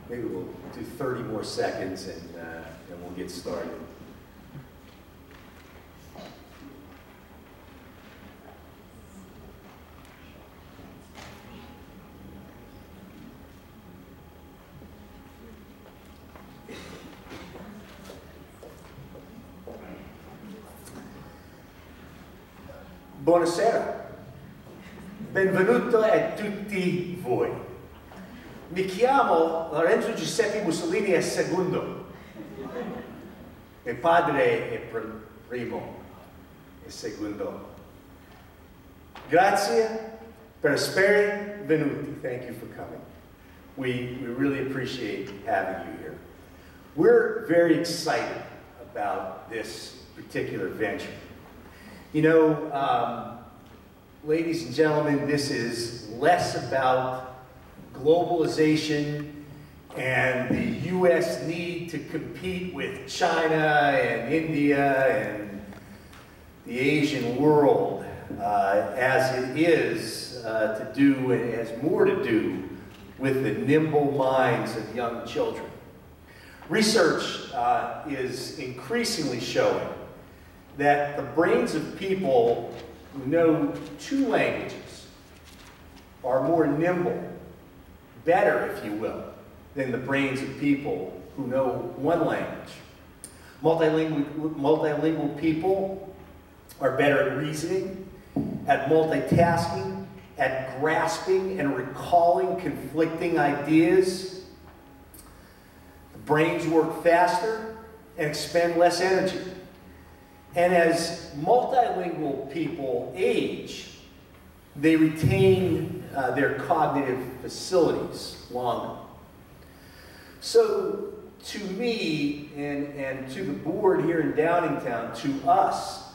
Maybe we'll do 30 more seconds and we'll get started. Buonasera, benvenuto a tutti voi. Mi chiamo Lorenzo Giuseppe Mussolini II. Mio padre è primo e secondo. Grazie per essere venuti. Thank you for coming. We really appreciate having you here. We're very excited about this particular venture. You know, ladies and gentlemen, this is less about globalization and the U.S. need to compete with China and India and the Asian world as it is to do, and it has more to do with the nimble minds of young children. Research is increasingly showing that the brains of people who know 2 languages are more nimble, better, if you will, than the brains of people who know 1 language. Multilingual people are better at reasoning, at multitasking, at grasping and recalling conflicting ideas. The brains work faster and expend less energy. And as multilingual people age, they retain their cognitive facilities longer. So to me and to the board here in Downingtown, to us,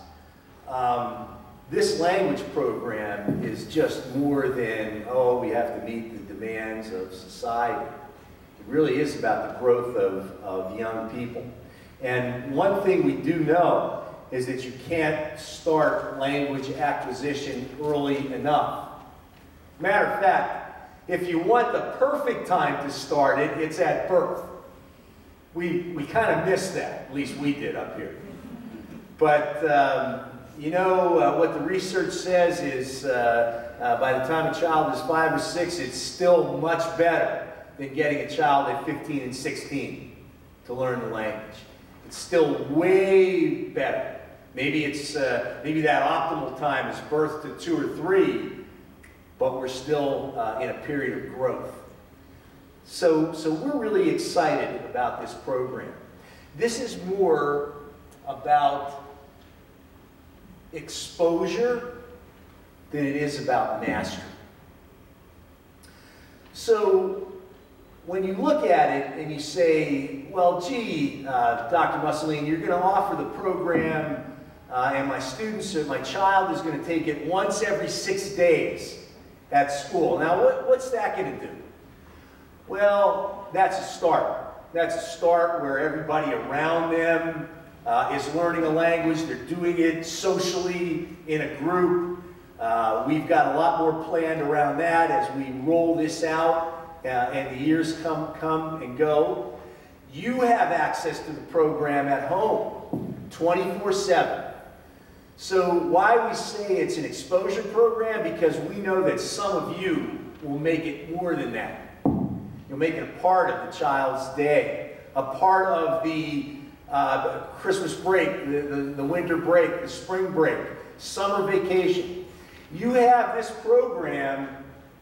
this language program is just more than, oh, we have to meet the demands of society. It really is about the growth of young people. And one thing we do know is that you can't start language acquisition early enough. Matter of fact, if you want the perfect time to start it, it's at birth. We kind of missed that, at least we did up here. But you know, what the research says is by the time a child is 5 or 6, it's still much better than getting a child at 15 and 16 to learn the language. It's still way better. Maybe it's maybe that optimal time is birth to 2 or 3, but we're still in a period of growth. So we're really excited about this program. This is more about exposure than it is about mastery. So when you look at it and you say, well, gee, Dr. Mussolini, you're going to offer the program and my students, or my child is going to take it once every 6 days at school. Now, what's that going to do? Well, that's a start. That's a start where everybody around them is learning a language. They're doing it socially in a group. We've got a lot more planned around that as we roll this out and the years come and go. You have access to the program at home 24/7. So why we say it's an exposure program, because we know that some of you will make it more than that. You'll make it a part of the child's day, a part of the Christmas break, the winter break, the spring break, summer vacation. You have this program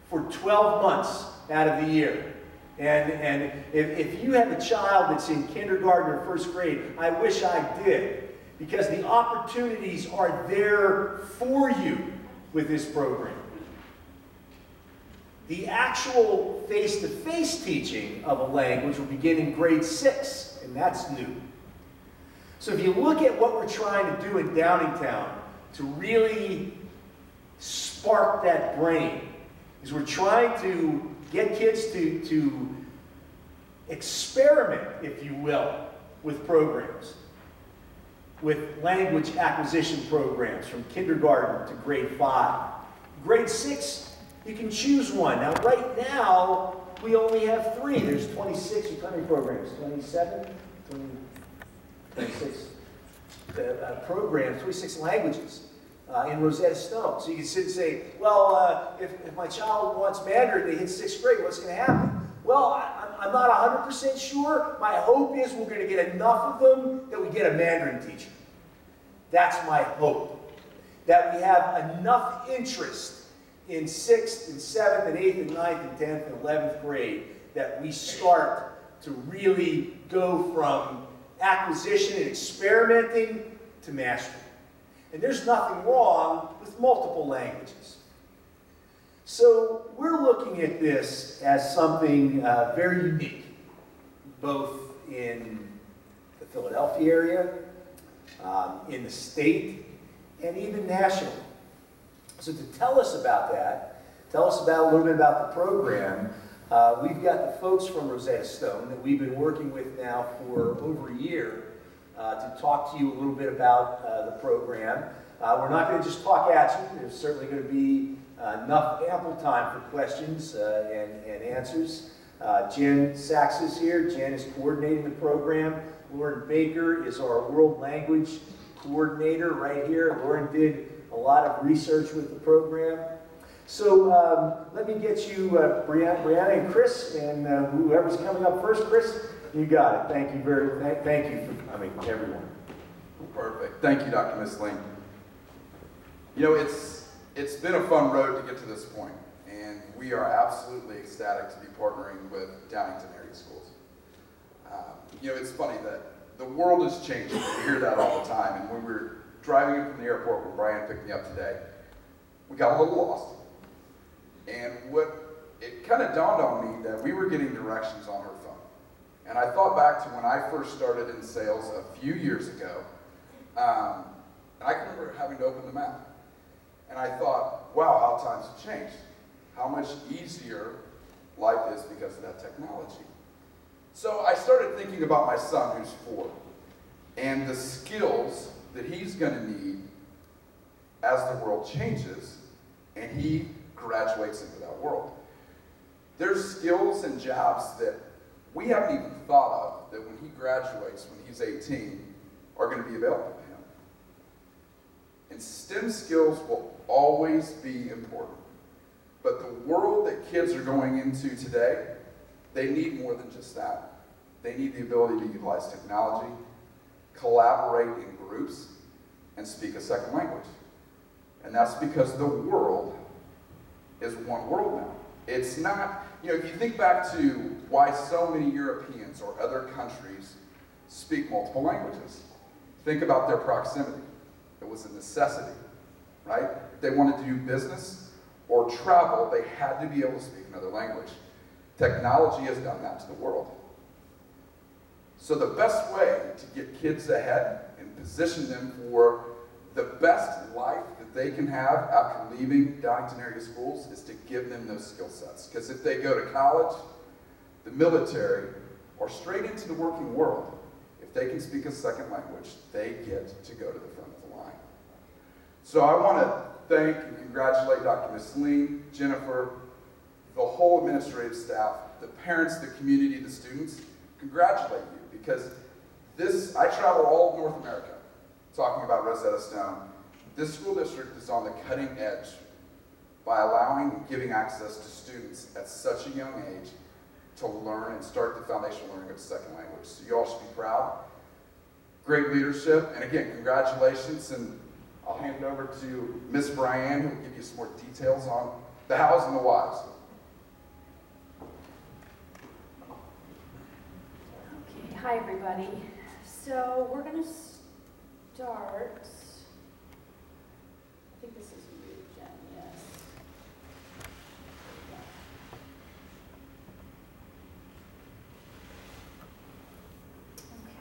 for 12 months out of the year. And if you have a child that's in kindergarten or first grade, I wish I did, because the opportunities are there for you with this program. The actual face-to-face teaching of a language will begin in grade 6, and that's new. So if you look at what we're trying to do in Downingtown to really spark that brain, is we're trying to get kids to experiment, if you will, with programs, with language acquisition programs from kindergarten to grade 5. Grade 6, you can choose one. Now, right now, we only have 3. There's 26, how many programs? 27? 26 programs, 26 languages in Rosetta Stone. So you can sit and say, well, if my child wants Mandarin, they hit 6th grade, what's going to happen? Well, I'm not 100% sure. My hope is we're going to get enough of them that we get a Mandarin teacher. That's my hope. That we have enough interest in 6th and 7th and 8th and 9th and 10th and 11th grade that we start to really go from acquisition and experimenting to mastery. And there's nothing wrong with multiple languages. So we're looking at this as something very unique, both in the Philadelphia area, in the state, and even nationally. So to tell us about that, tell us about a little bit about the program, we've got the folks from Rosetta Stone that we've been working with now for over a year to talk to you a little bit about the program. We're not going to just talk at you. There's certainly going to be enough ample time for questions and answers. Jen Sachs is here. Jen is coordinating the program. Lauren Baker is our world language coordinator right here. Lauren did a lot of research with the program. So let me get you Brianna and Chris, and whoever's coming up first. Chris, you got it. Thank you thank you for coming, everyone. Perfect. Thank you, Dr. Missling. You know, it's been a fun road to get to this point, and we are absolutely ecstatic to be partnering with Downington area schools. You know, it's funny that the world is changing. We hear that all the time, and when we were driving in from the airport where Brian picked me up today, we got a little lost. And it kind of dawned on me that we were getting directions on her phone. And I thought back to when I first started in sales a few years ago, and I can remember having to open the map. And I thought, wow, how times have changed. How much easier life is because of that technology. So I started thinking about my son who's 4 and the skills that he's going to need as the world changes and he graduates into that world. There's skills and jobs that we haven't even thought of that when he graduates, when he's 18, are going to be available to him. And STEM skills will always be important. But the world that kids are going into today, they need more than just that. They need the ability to utilize technology, collaborate in groups, and speak a second language. And that's because the world is one world now. It's not, you know, if you think back to why so many Europeans or other countries speak multiple languages, think about their proximity. It was a necessity, right? If they wanted to do business or travel, they had to be able to speak another language. Technology has done that to the world. So the best way to get kids ahead and position them for the best life that they can have after leaving Downington area schools is to give them those skill sets. Because if they go to college, the military, or straight into the working world, if they can speak a second language, they get to go to the front of the line. So I want to thank and congratulate Dr. Missling, Jennifer, the whole administrative staff, the parents, the community, the students. Congratulate you, because I travel all of North America talking about Rosetta Stone. This school district is on the cutting edge by allowing and giving access to students at such a young age to learn and start the foundational learning of a second language. So you all should be proud. Great leadership, and again, congratulations, and I'll hand it over to Miss Brianne, who will give you some more details on the hows and the whys. Okay, hi everybody. So we're going to start, I think this is you, Jen, yes. Okay.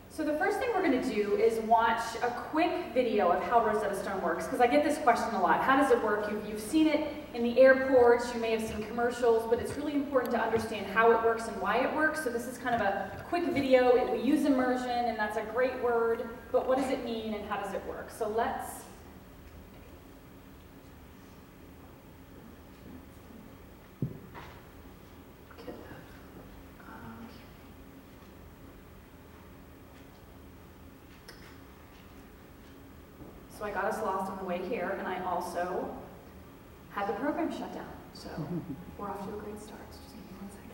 So the first thing we're going to do is watch a quick video of how Rosetta Stone works, because I get this question a lot. How does it work? You've seen it in the airports, you may have seen commercials, but it's really important to understand how it works and why it works. So this is kind of a quick video. We use immersion, and that's a great word, but what does it mean and how does it work? So let's get that. So I got us lost on the way here, and I also had the program shut down. So we're off to a great start. So just give me 1 second.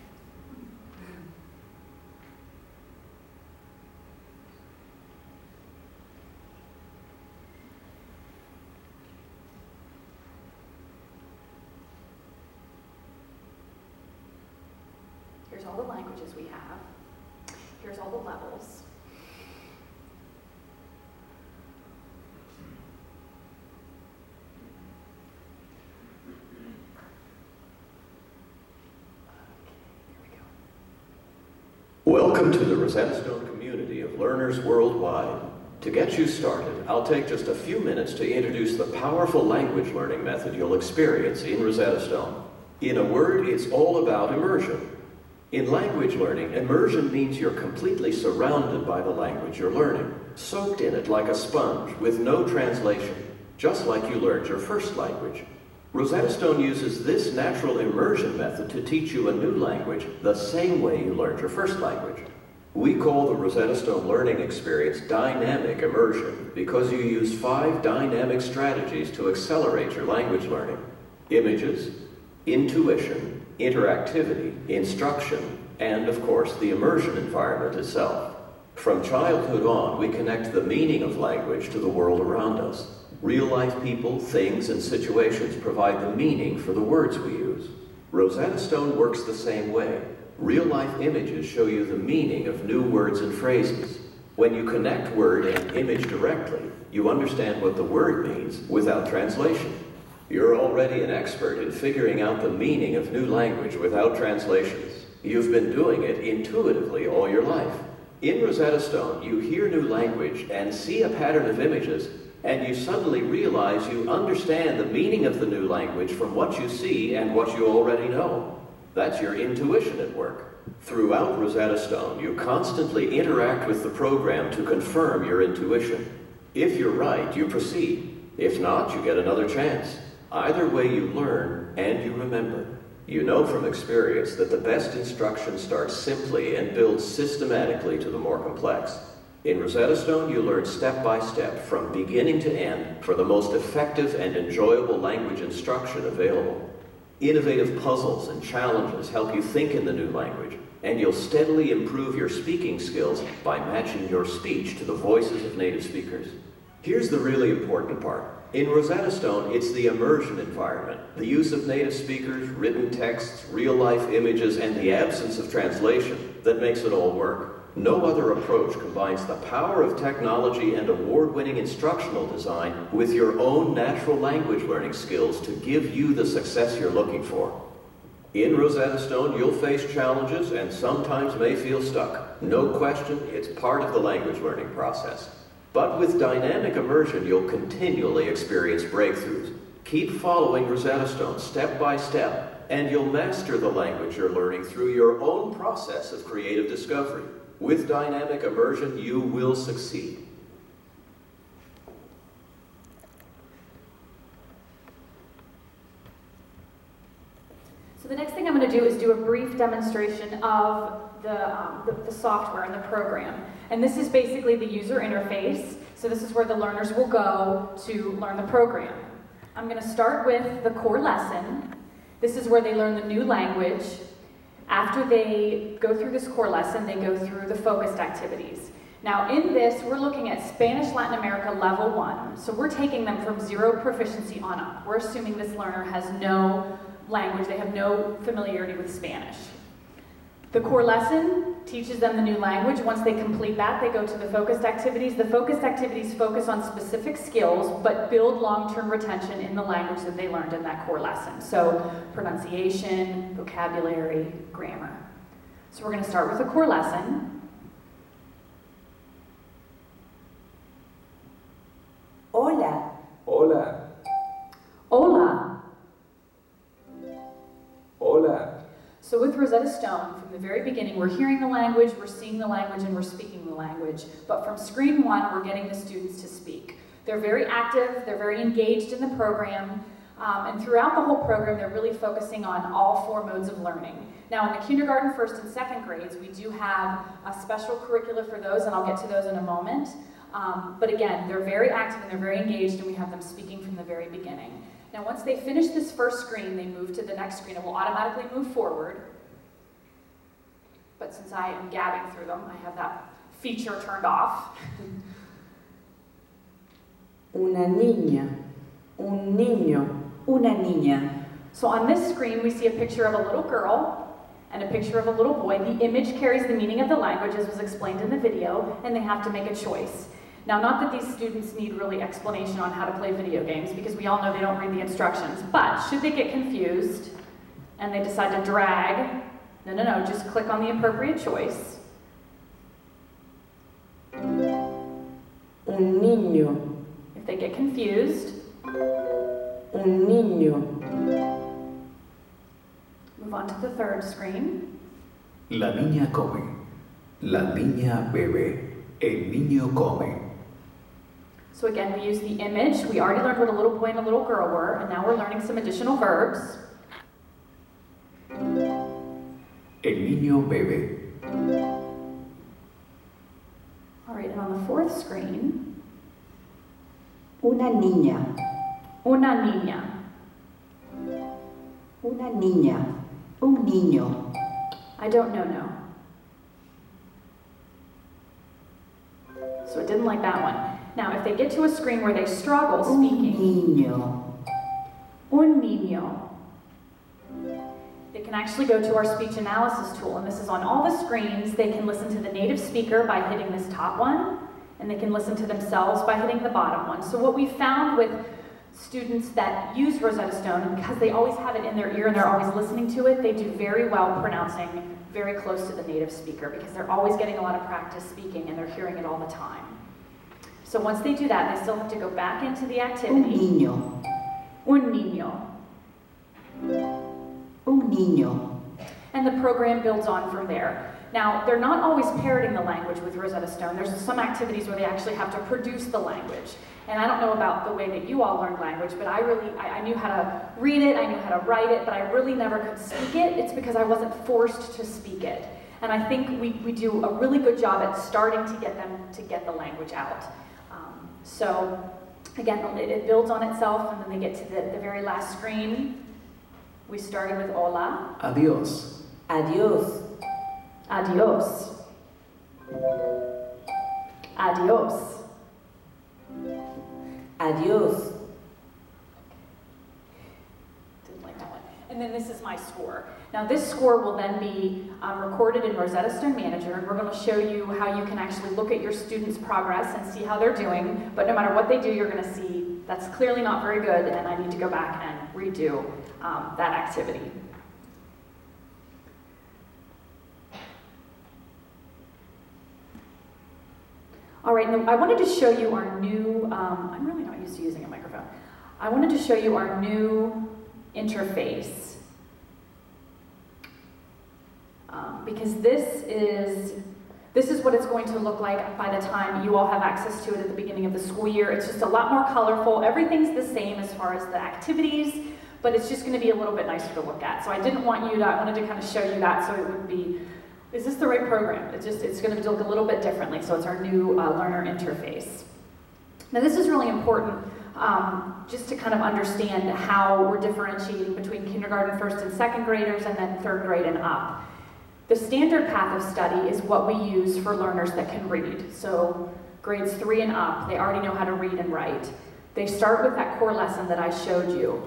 Here's all the languages we have. Here's all the levels. Welcome to the Rosetta Stone community of learners worldwide. To get you started, I'll take just a few minutes to introduce the powerful language learning method you'll experience in Rosetta Stone. In a word, it's all about immersion. In language learning, immersion means you're completely surrounded by the language you're learning, soaked in it like a sponge with no translation, just like you learned your first language. Rosetta Stone uses this natural immersion method to teach you a new language the same way you learned your first language. We call the Rosetta Stone learning experience dynamic immersion because you use 5 dynamic strategies to accelerate your language learning: images, intuition, interactivity, instruction, and of course the immersion environment itself. From childhood on, we connect the meaning of language to the world around us. Real-life people, things, and situations provide the meaning for the words we use. Rosetta Stone works the same way. Real-life images show you the meaning of new words and phrases. When you connect word and image directly, you understand what the word means without translation. You're already an expert in figuring out the meaning of new language without translations. You've been doing it intuitively all your life. In Rosetta Stone, you hear new language and see a pattern of images, and you suddenly realize you understand the meaning of the new language from what you see and what you already know. That's your intuition at work. Throughout Rosetta Stone, you constantly interact with the program to confirm your intuition. If you're right, you proceed. If not, you get another chance. Either way, you learn and you remember. You know from experience that the best instruction starts simply and builds systematically to the more complex. In Rosetta Stone, you learn step by step, from beginning to end, for the most effective and enjoyable language instruction available. Innovative puzzles and challenges help you think in the new language, and you'll steadily improve your speaking skills by matching your speech to the voices of native speakers. Here's the really important part. In Rosetta Stone, it's the immersion environment, the use of native speakers, written texts, real-life images, and the absence of translation that makes it all work. No other approach combines the power of technology and award-winning instructional design with your own natural language learning skills to give you the success you're looking for. In Rosetta Stone, you'll face challenges and sometimes may feel stuck. No question, it's part of the language learning process. But with dynamic immersion, you'll continually experience breakthroughs. Keep following Rosetta Stone step by step, and you'll master the language you're learning through your own process of creative discovery. With dynamic immersion, you will succeed. So the next thing I'm going to do is do a brief demonstration of the software and the program. And this is basically the user interface. So this is where the learners will go to learn the program. I'm going to start with the core lesson. This is where they learn the new language. After they go through this core lesson, they go through the focused activities. Now in this, we're looking at Spanish Latin America level 1. So we're taking them from 0 proficiency on up. We're assuming this learner has no language, they have no familiarity with Spanish. The core lesson teaches them the new language. Once they complete that, they go to the focused activities. The focused activities focus on specific skills, but build long-term retention in the language that they learned in that core lesson. So pronunciation, vocabulary, grammar. So we're going to start with the core lesson. Hola. Hola. Hola. Hola. So with Rosetta Stone, from the very beginning, we're hearing the language, we're seeing the language, and we're speaking the language. But from screen one, we're getting the students to speak. They're very active, they're very engaged in the program, and throughout the whole program, they're really focusing on all 4 modes of learning. Now, in the kindergarten, first, and second grades, we do have a special curricula for those, and I'll get to those in a moment. But again, they're very active and they're very engaged, and we have them speaking from the very beginning. Now, once they finish this first screen, they move to the next screen. It will automatically move forward. But since I am gabbing through them, I have that feature turned off. Una niña, un niño, una niña. So on this screen, we see a picture of a little girl and a picture of a little boy. The image carries the meaning of the language, as was explained in the video, and they have to make a choice. Now, not that these students need really explanation on how to play video games, because we all know they don't read the instructions, but should they get confused and they decide to drag, no, just click on the appropriate choice. Un niño, If they get confused, un niño. move on to the third screen. La niña come. La niña bebe. El niño come. So again, we use the image. We already learned what a little boy and a little girl were, and now we're learning some additional verbs. El niño bebe. All right, and on the fourth screen, Una niña, una niña. una niña, un niño. I don't know, no. So it didn't like that one. Now, if they get to a screen where they struggle Un speaking, niño, un niño, they can actually go to our speech analysis tool, and this is on all the screens. They can listen to the native speaker by hitting this top one, and they can listen to themselves by hitting the bottom one. So what we found with students that use Rosetta Stone, because they always have it in their ear and they're always listening to it, they do very well pronouncing very close to the native speaker, because they're always getting a lot of practice speaking and they're hearing it all the time. So once they do that, they still have to go back into the un activity. niño, Un niño. un niño. And the program builds on from there. Now, they're not always parroting the language with Rosetta Stone. There's some activities where they actually have to produce the language. And I don't know about the way that you all learned language, but I knew how to read it, I knew how to write it, but I really never could speak it. It's because I wasn't forced to speak it. And I think we do a really good job at starting to get them to get the language out. So, again, it builds on itself, and then they get to the very last screen. We started with hola. Adiós. Adiós, Adios. Adios. adiós. Didn't like that one. And then this is my score. Now this score will then be recorded in Rosetta Stone Manager, and we're going to show you how you can actually look at your students' progress and see how they're doing. But no matter what they do, you're going to see that's clearly not very good, and I need to go back and redo that activity. All right, and I wanted to show you our new, I'm really not used to using a microphone. I wanted to show you our new interface. Because this is what it's going to look like by the time you all have access to it at the beginning of the school year. It's just a lot more colorful. Everything's the same as far as the activities, but it's just going to be a little bit nicer to look at. So I wanted to kind of show you that so it would be, is this the right program? It's going to look a little bit differently. So it's our new learner interface. Now this is really important just to kind of understand how we're differentiating between kindergarten, first and second graders, and then third grade and up. The standard path of study is what we use for learners that can read. So grades 3 and up, they already know how to read and write. They start with that core lesson that I showed you.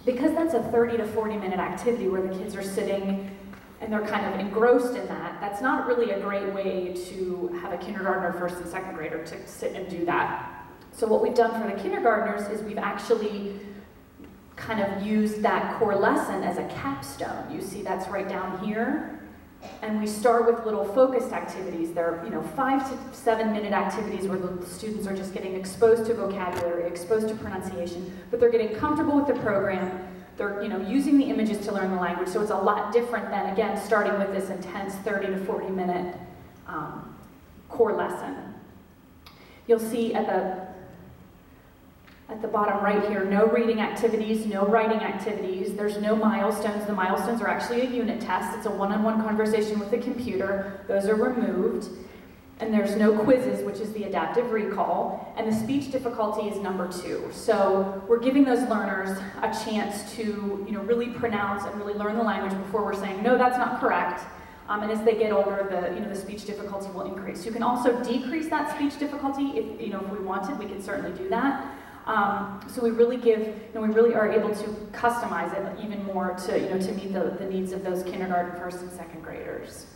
Because that's a 30 to 40 minute activity where the kids are sitting and they're kind of engrossed in that, that's not really a great way to have a kindergartner, first and second grader to sit and do that. So what we've done for the kindergartners is we've actually kind of used that core lesson as a capstone. You see that's right down here. And we start with little focused activities. They're 5 to 7 minute activities where the students are just getting exposed to vocabulary, exposed to pronunciation, but they're getting comfortable with the program. They're using the images to learn the language, so it's a lot different than, again, starting with this intense 30 to 40 minute core lesson. You'll see at the bottom right here, no reading activities, no writing activities. There's no milestones. The milestones are actually a unit test. It's a one-on-one conversation with the computer. Those are removed. And there's no quizzes, which is the adaptive recall. And the speech difficulty is number 2. So we're giving those learners a chance to really pronounce and really learn the language before we're saying, no, that's not correct. And as they get older, the speech difficulty will increase. You can also decrease that speech difficulty if we wanted. We can certainly do that. So we really we really are able to customize it even more to meet the needs of those kindergarten, first and second graders.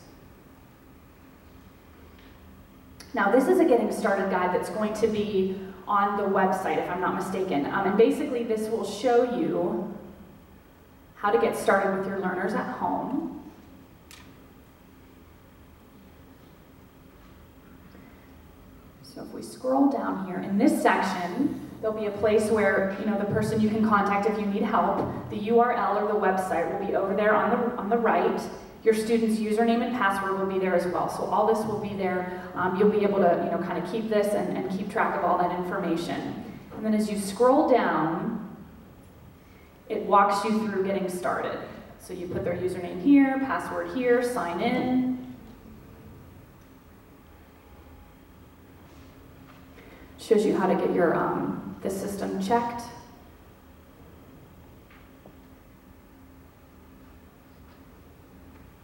Now this is a getting started guide that's going to be on the website, if I'm not mistaken. And basically this will show you how to get started with your learners at home. So if we scroll down here, in this section, there'll be a place where the person you can contact if you need help. The URL or the website will be over there on the right. Your student's username and password will be there as well. So all this will be there. You'll be able to kind of keep this and keep track of all that information. And then as you scroll down, it walks you through getting started. So you put their username here, password here, sign in. Shows you how to get your the system checked.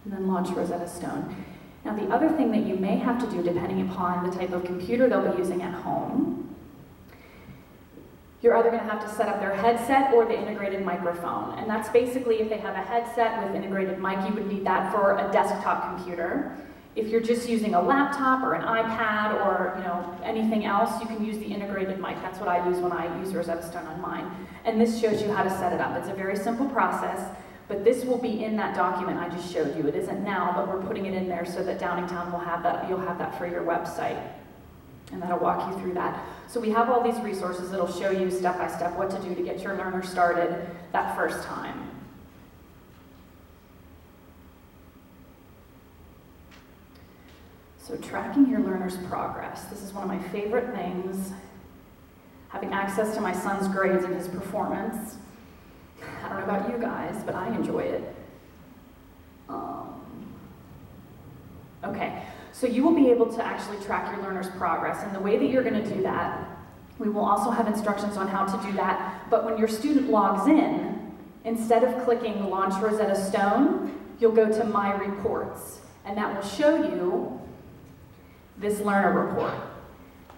And then launch Rosetta Stone. Now the other thing that you may have to do, depending upon the type of computer they'll be using at home, you're either going to have to set up their headset or the integrated microphone. And that's basically, if they have a headset with integrated mic, you would need that for a desktop computer. If you're just using a laptop or an iPad or anything else, you can use the integrated mic. That's what I use when I use Rosetta Stone on mine. And this shows you how to set it up. It's a very simple process, but this will be in that document I just showed you. It isn't now, but we're putting it in there so that Downingtown will have that. You'll have that for your website, and that'll walk you through that. So we have all these resources that'll show you step by step what to do to get your learner started that first time. So tracking your learner's progress. This is one of my favorite things. Having access to my son's grades and his performance. I don't know about you guys, but I enjoy it. Okay, so you will be able to actually track your learner's progress, and the way that you're going to do that, we will also have instructions on how to do that, but when your student logs in, instead of clicking Launch Rosetta Stone, you'll go to My Reports, and that will show you this learner report.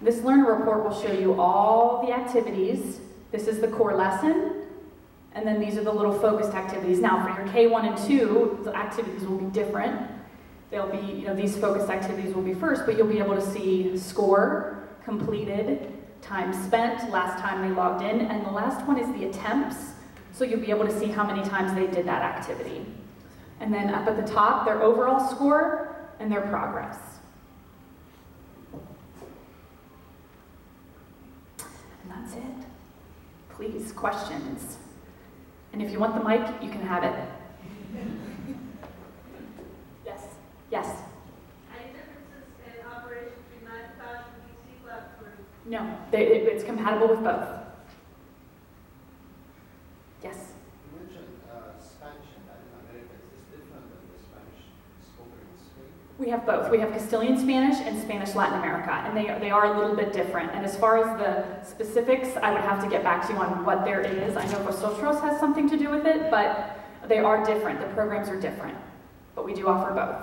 This learner report will show you all the activities. This is the core lesson, and then these are the little focused activities. Now, for your K1 and 2, the activities will be different. They'll be, these focused activities will be first, but you'll be able to see score, completed, time spent, last time they logged in, and the last one is the attempts. So you'll be able to see how many times they did that activity. And then up at the top, their overall score and their progress. And that's it. Please, questions. And if you want the mic, you can have it. Yes. Yes. Any differences in operation between Macintosh and PC platforms? No, it's compatible with both. Yes. You mentioned Spanish in Latin America. Is this different than the Spanish spoken in Spain? We have both. We have Castilian Spanish and Spanish Latin America, and they are a little bit different. And as far as the specifics, I would have to get back to you on what there is. I know Vosotros has something to do with it, but they are different. The programs are different, but we do offer both.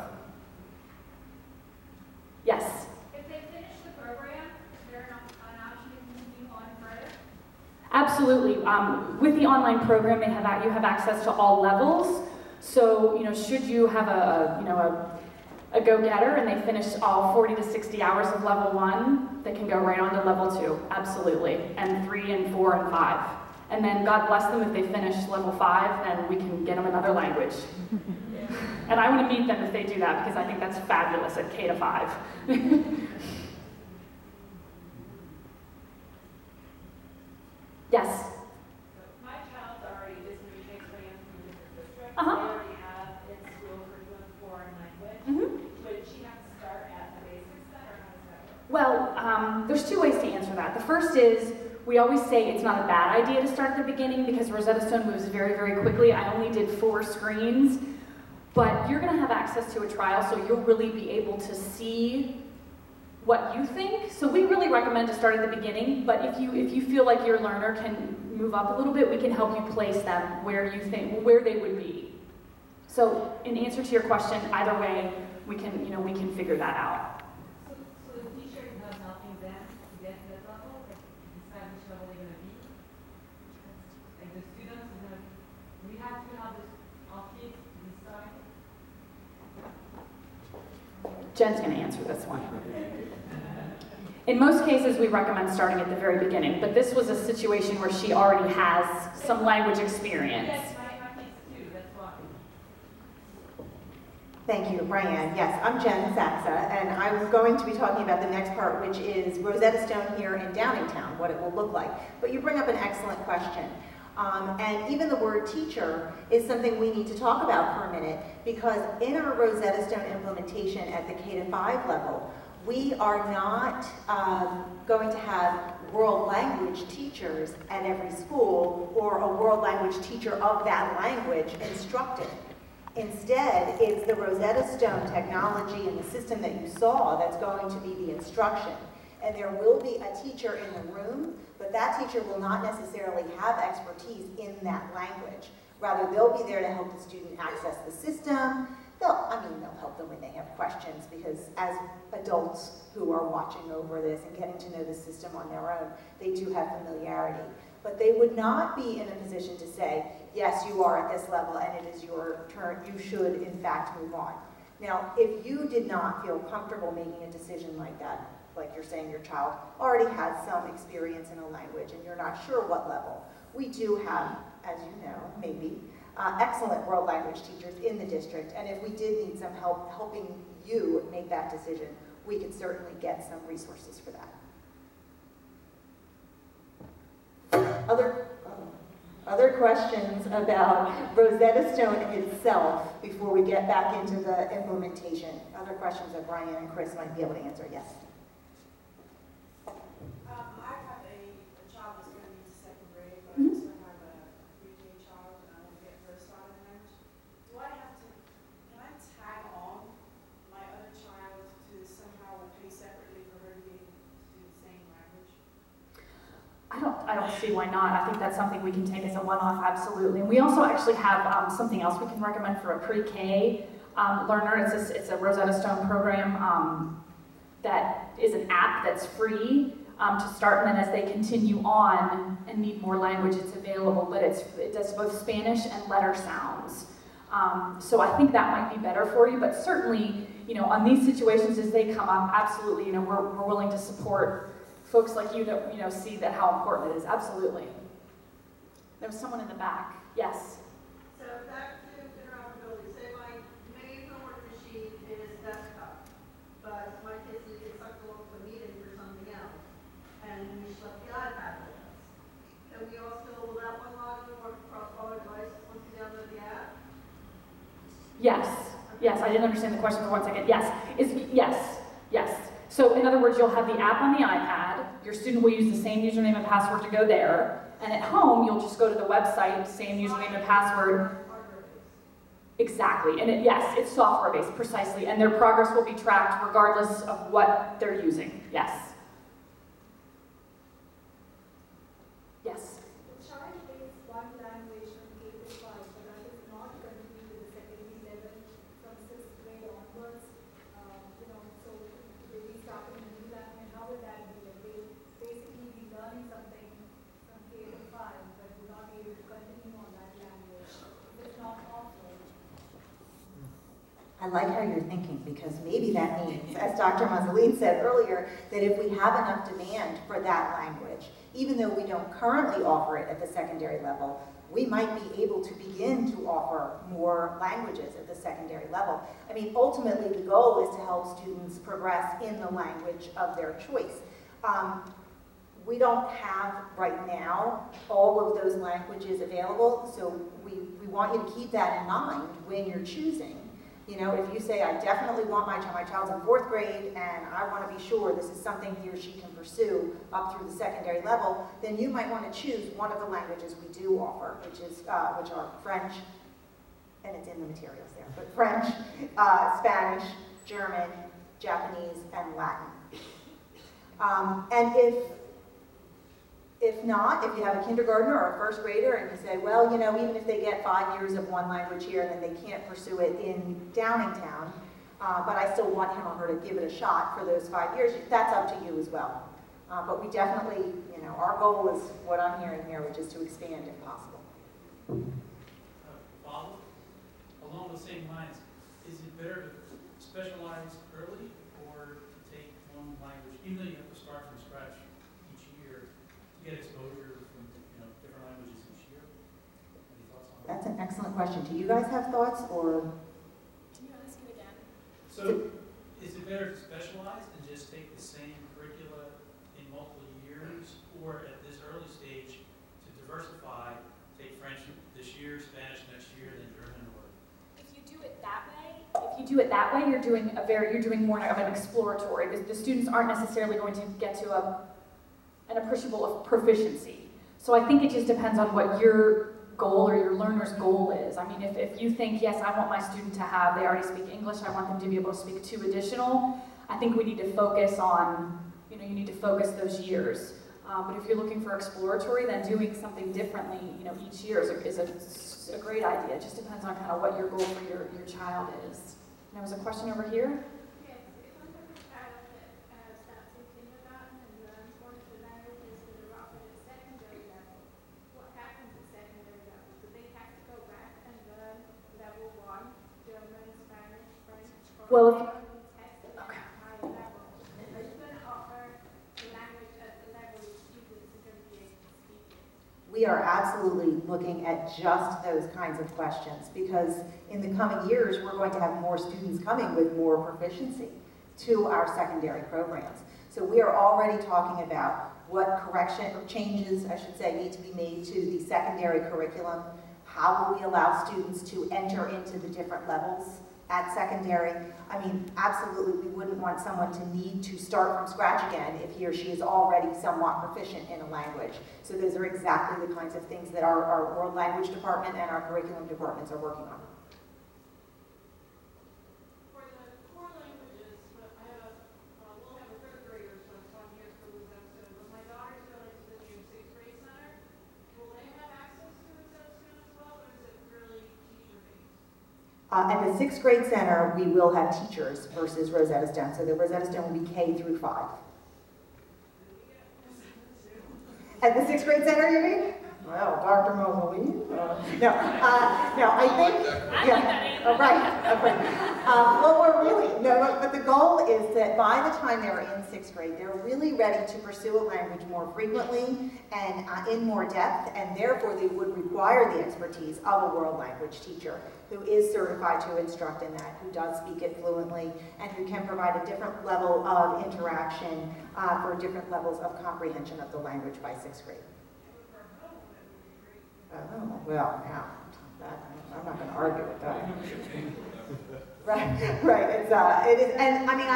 Yes? If they finish the program, is there an option to continue on further? Absolutely. With the online program, you have access to all levels. So, should you have a go-getter and they finish all 40 to 60 hours of level 1, they can go right on to level 2, absolutely, and 3 and 4 and 5. And then God bless them if they finish level 5, then we can get them another language. And I want to meet them if they do that because I think that's fabulous at K to 5. Yes? My child's already is going to be taking Well, there's two ways to answer that. The first is, we always say it's not a bad idea to start at the beginning because Rosetta Stone moves very, very quickly. I only did 4 screens, but you're gonna have access to a trial, so you'll really be able to see what you think. So we really recommend to start at the beginning, but if you feel like your learner can move up a little bit, we can help you place them where you think, where they would be. So in answer to your question, either way, we can figure that out. So the teacher is not helping them to get to that level, like decide which level they're going to be. Like the students is going to, we have to have our kids decide. Jen's gonna answer this one. In most cases, we recommend starting at the very beginning, but this was a situation where she already has some language experience. Yes, my kids too, that's why. Thank you, Brianne. Yes, I'm Jen Saxa, and I was going to be talking about the next part, which is Rosetta Stone here in Downingtown, what it will look like. But you bring up an excellent question. And even the word teacher is something we need to talk about for a minute, because in our Rosetta Stone implementation at the K-5 level, we are not going to have world language teachers at every school or a world language teacher of that language instructed. Instead, it's the Rosetta Stone technology and the system that you saw that's going to be the instruction. And there will be a teacher in the room, but that teacher will not necessarily have expertise in that language. Rather, they'll be there to help the student access the system. They'll help them when they have questions, because as adults who are watching over this and getting to know the system on their own, they do have familiarity. But they would not be in a position to say, yes, you are at this level and it is your turn, you should in fact move on. Now, if you did not feel comfortable making a decision like that, like you're saying your child already has some experience in a language and you're not sure what level, we do have, as you know, maybe, excellent world language teachers in the district, and if we did need some help helping you make that decision, we could certainly get some resources for that. Other questions about Rosetta Stone itself before we get back into the implementation? Other questions that Brian and Chris might be able to answer? Yes. I have a child that's going to be to second grade, but I also have a pre-K child and I want to get her started in language. Can I tag on my other child to somehow pay separately for her to be able to do the same language? I don't see why not. I think that's something we can take as a one-off, absolutely. And we also actually have something else we can recommend for a pre-K learner. It's a Rosetta Stone program that is an app that's free to start, and then as they continue on and need more language, it's available, but it does both Spanish and letter sounds. So I think that might be better for you, but certainly, on these situations as they come up, absolutely, we're willing to support folks like you that, see that how important it is, absolutely. There was someone in the back, yes. So back to interoperability, say my main homework machine is desktop, but my kids need to get sucked along to a meeting for something else, and we left the iPad with us. Can we also, will that one log in work across all our devices once you download the app? Yes, I didn't understand the question for 1 second. Yes. So in other words, you'll have the app on the iPad, your student will use the same username and password to go there, and at home, you'll just go to the website, same username and password. Exactly, and it's software-based, precisely, and their progress will be tracked regardless of what they're using, yes. Yes? The child takes one language from K to 5, but that is not continue to the secondary level from 6th grade onwards. So they be starting a new language. How would that be? Like they basically be learning something from K to 5, but will not be able to continue on that language. It's not offered. I like how you're thinking, because maybe that means, as Dr. Mazzaline said earlier, that if we have enough demand for that language, even though we don't currently offer it at the secondary level, we might be able to begin to offer more languages at the secondary level. I mean, ultimately, the goal is to help students progress in the language of their choice. We don't have, right now, all of those languages available, so we want you to keep that in mind when you're choosing. You know, if you say, I definitely want my child's in 4th grade and I want to be sure this is something he or she can pursue up through the secondary level, then you might want to choose one of the languages we do offer, which are French, and it's in the materials there, but French, Spanish, German, Japanese, and Latin. And if not, if you have a kindergartner or a 1st grader and you say, well, you know, even if they get 5 years of one language here, then they can't pursue it in Downingtown, but I still want him or her to give it a shot for those 5 years, that's up to you as well. But we definitely, you know, our goal is what I'm hearing here, which is to expand if possible. Follow along the same lines, is it better to specialize early or to take one language, even though you have to start from scratch each year, to get exposure from different languages each year? Any thoughts on that? That's an excellent question. Do you guys have thoughts, or? Can you ask it again? So, is it better to specialize and just take the same curricula in multiple years, or at this early stage to diversify, take French this year, Spanish next year, then German, or? If you do it that way, you're doing more of an exploratory. The students aren't necessarily going to get to an appreciable of proficiency. So I think it just depends on what your goal or your learner's goal is. I mean, if you think, yes, I want my student to have, they already speak English, I want them to be able to speak 2 additional, I think we need to focus on, you need to focus those years. But if you're looking for exploratory, then doing something differently, each year is a great idea. It just depends on kind of what your goal for your child is. And there was a question over here. Yes, if I have a child that starts in kindergarten and learns one of the languages that are offered at secondary level, what happens at secondary level? Do they have to go back and learn level 1, German, Spanish, French, or Well, are they going to be tested at a higher level? Are you going to offer the language at the level the students are going to be able to speak it? We are absolutely looking at just those kinds of questions because in the coming years, we're going to have more students coming with more proficiency to our secondary programs. So we are already talking about what correction or changes, I should say, need to be made to the secondary curriculum. How will we allow students to enter into the different levels at secondary? I mean, absolutely, we wouldn't want someone to need to start from scratch again if he or she is already somewhat proficient in a language. So those are exactly the kinds of things that our world language department and our curriculum departments are working on. For the core languages, we'll have a 3rd grader, so it's 1 year for Rosetta, but my daughter's going to the new 6th grade center. Will they have access to Rosetta as well, or is it really teacher-based? At the 6th grade center, we will have teachers versus Rosetta Stone. So the Rosetta Stone will be K through 5. At the 6th grade center, you mean? Well, Dr. Mosley. No, I think, yeah, right. Well, we're really, no, but the goal is that by the time they're in 6th grade, they're really ready to pursue a language more frequently and in more depth, and therefore they would require the expertise of a world language teacher who is certified to instruct in that, who does speak it fluently, and who can provide a different level of interaction for different levels of comprehension of the language by 6th grade. Oh, well, now, I'm not going to argue with that. Right. It is, and I mean,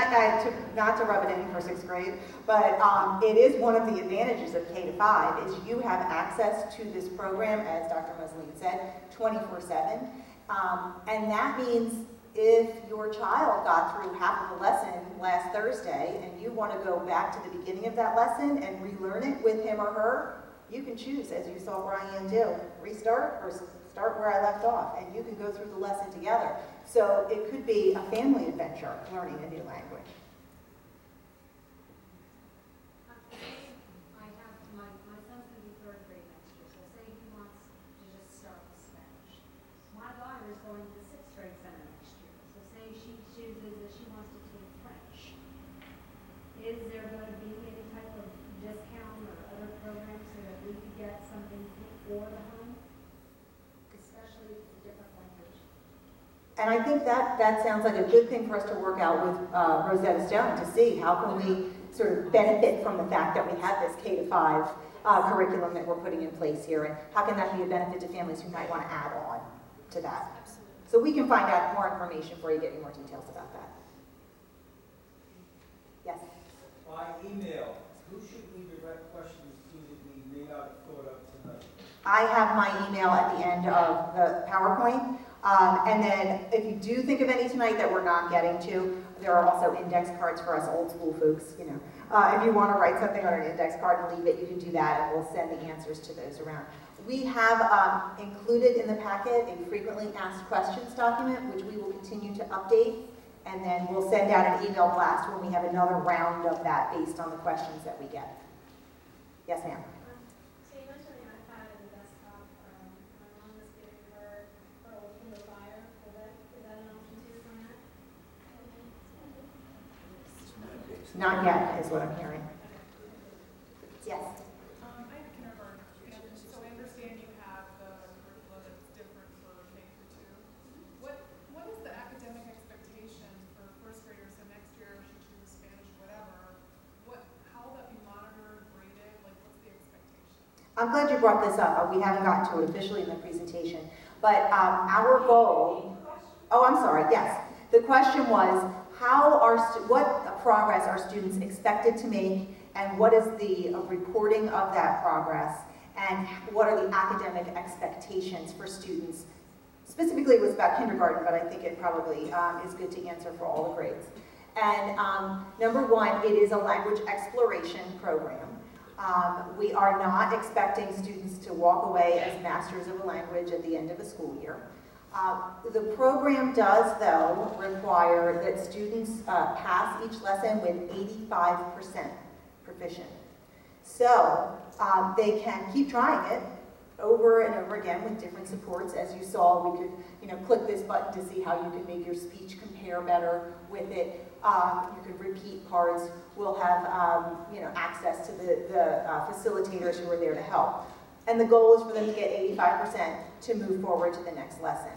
not to rub it in for 6th grade, but it is one of the advantages of K to 5 is you have access to this program, as Dr. Mosley said, 24/7, and that means if your child got through half of the lesson last Thursday and you want to go back to the beginning of that lesson and relearn it with him or her, you can choose, as you saw Brian do, restart or start where I left off, and you can go through the lesson together. So it could be a family adventure, learning a new language. I have my son's going to be 3rd grade next year, so say he wants to just start with Spanish. My daughter is going to the 6th grade center next year, so say she chooses that she wants to take French. Is there going to be any type of discount or other program so that we could get something for the home, especially if it's a different language? And I think that sounds like a good thing for us to work out with Rosetta Stone to see how can we sort of benefit from the fact that we have this K to 5 curriculum that we're putting in place here, and how can that be a benefit to families who might want to add on to that. Absolutely. So we can find out more information for you, get you more details about that. Yes? By email, who should we direct questions to that we may not have thought of tonight? I have my email at the end of the PowerPoint. And then if you do think of any tonight that we're not getting to, there are also index cards for us old school folks, you know. If you want to write something on an index card and leave it, you can do that, and we'll send the answers to those around. We have included in the packet a frequently asked questions document, which we will continue to update, and then we'll send out an email blast when we have another round of that based on the questions that we get. Yes, ma'am. So you mentioned the iPad and the desktop. My mom was giving her old Kindle Fire. Is that an option too from that? Not yet, is what I'm hearing. Yes. I have a kindergarten, and so I understand you have the curriculum that's different for K through 2. What is the academic expectation for first graders? So next year, if she chooses Spanish, whatever, how will that be monitored, graded? Like, what's the expectation? I'm glad you brought this up. We haven't gotten to it officially in the presentation, but our goal. Oh, I'm sorry. Yes, the question was what progress are students expected to make, and what is the reporting of that progress, and what are the academic expectations for students. Specifically, it was about kindergarten, but I think it probably is good to answer for all the grades. And number one, it is a language exploration program. We are not expecting students to walk away as masters of a language at the end of a school year. The program does, though, require that students pass each lesson with 85% proficient. So they can keep trying it over and over again with different supports. As you saw, we could click this button to see how you can make your speech compare better with it. You can repeat parts. We'll have access to the facilitators who are there to help. And the goal is for them to get 85% to move forward to the next lesson.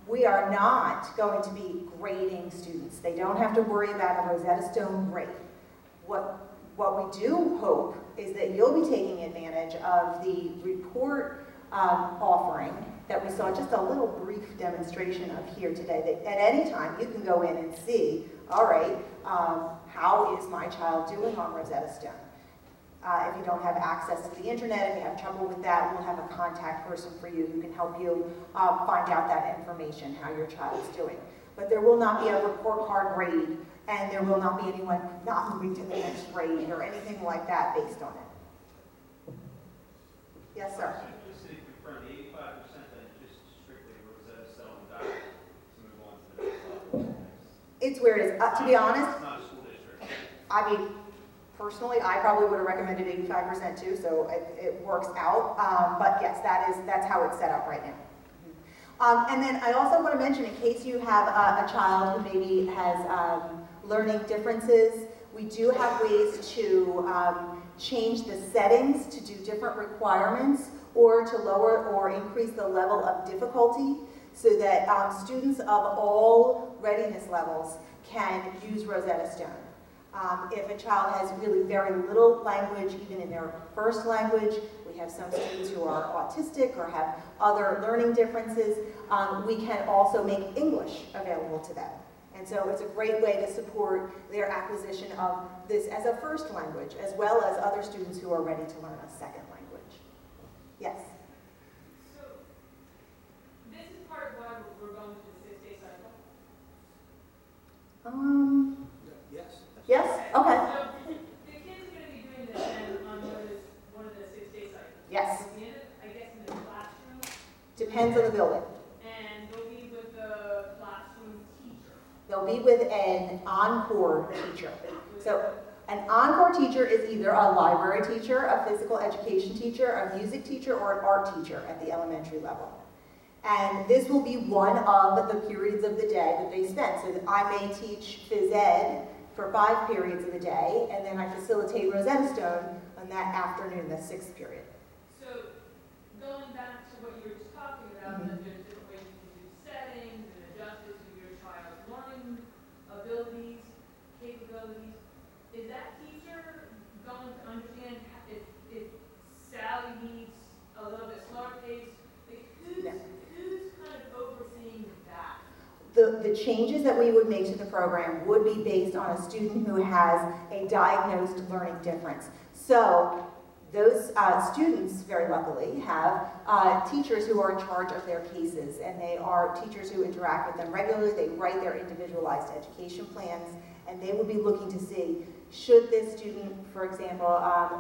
We are not going to be grading students. They don't have to worry about a Rosetta Stone grade. What we do hope is that you'll be taking advantage of the report offering that we saw just a little brief demonstration of here today, that at any time you can go in and see, all right, how is my child doing on Rosetta Stone? If you don't have access to the internet, if you have trouble with that, we'll have a contact person for you who can help you find out that information, how your child's doing. But there will not be a report card grade, and there will not be anyone not moving to the next grade or anything like that based on it. Yes, sir. Just to confirm, the 85% then just strictly Rosetta Stone diet to move on to the next level. It's where it is. To be honest, It's not a school district. I mean, personally, I probably would have recommended 85% too, so it works out. But yes, that's how it's set up right now. And then I also want to mention, in case you have a child who maybe has learning differences, we do have ways to change the settings to do different requirements, or to lower or increase the level of difficulty, so that students of all readiness levels can use Rosetta Stone. If a child has really very little language, even in their first language, we have some students who are autistic or have other learning differences, we can also make English available to them. And so it's a great way to support their acquisition of this as a first language, as well as other students who are ready to learn a second language. Yes? So, this is part of why we're going to the 6-day cycle? Yes. Yes? Okay. So, the kids are going to be doing this then on one of the 6-day cycles? Yes. They'll be in it, I guess, in the classroom? Depends on the building. And they'll be with the classroom teacher? They'll be with an encore teacher. So an encore teacher is either a library teacher, a physical education teacher, a music teacher, or an art teacher at the elementary level. And this will be one of the periods of the day that they spend. So that I may teach phys ed for 5 periods of the day, and then I facilitate Rosetta Stone on that afternoon, the 6th period. So, going back to what you were just talking about, that there's different ways you can do settings and adjust it to your child's learning abilities, capabilities. Is that teacher going to understand if Sally needs a little bit slower pace? Like who's kind of The changes that we would make to the program would be based on a student who has a diagnosed learning difference. So those students, very luckily, have teachers who are in charge of their cases, and they are teachers who interact with them regularly. They write their individualized education plans, and they will be looking to see, should this student, for example,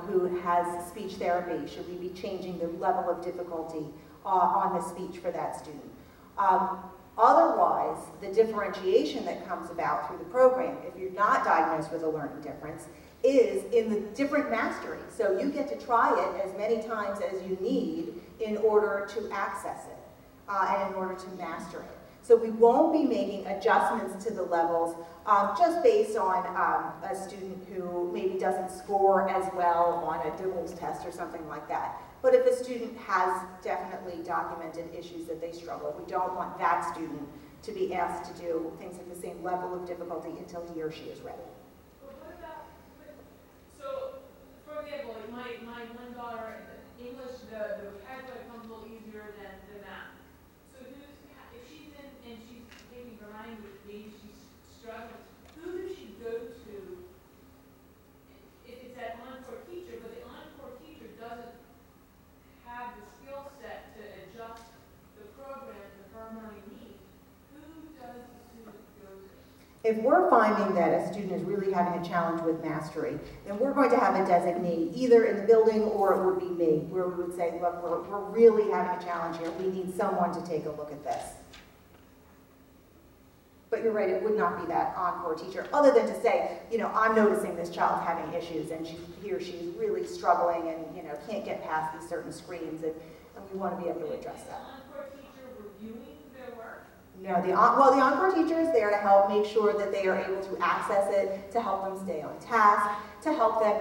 who has speech therapy, should we be changing the level of difficulty on the speech for that student? Otherwise, the differentiation that comes about through the program, if you're not diagnosed with a learning difference, is in the different mastery. So you get to try it as many times as you need in order to access it and in order to master it. So we won't be making adjustments to the levels just based on a student who maybe doesn't score as well on a Dibbles test or something like that. But if a student has definitely documented issues that they struggle, we don't want that student to be asked to do things at the same level of difficulty until he or she is ready. But what about, so, for example, like my one daughter, English, the vocabulary comes a little easier than math. So if she's in and she's taking her language, maybe she's struggling, who does she go to if it's that encore teacher, but the encore teacher doesn't have the skill set to adjust the program to her learning needs? Who does the student go to? If we're finding that a student is really having a challenge with mastery, then we're going to have a designee, either in the building or it would be me, where we would say, look, we're really having a challenge here. We need someone to take a look at this. But you're right, it would not be that encore teacher, other than to say, I'm noticing this child having issues and he or she is really struggling and, can't get past these certain screens, and we want to be able to address that. Is the encore teacher reviewing their work? No, the encore teacher is there to help make sure that they are able to access it, to help them stay on task, to help them,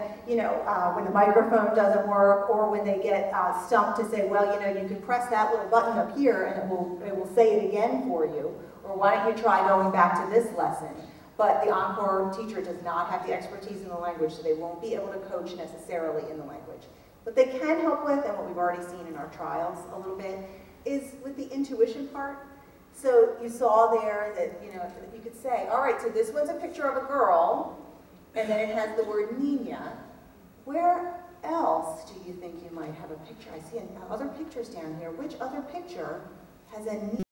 when the microphone doesn't work or when they get stumped to say, well, you can press that little button up here and it will say it again for you. Or why don't you try going back to this lesson? But the encore teacher does not have the expertise in the language, so they won't be able to coach necessarily in the language. What they can help with, and what we've already seen in our trials a little bit, is with the intuition part. So you saw there that, you could say, all right, so this one's a picture of a girl, and then it has the word Nina. Where else do you think you might have a picture? I see other pictures down here. Which other picture has a Nina?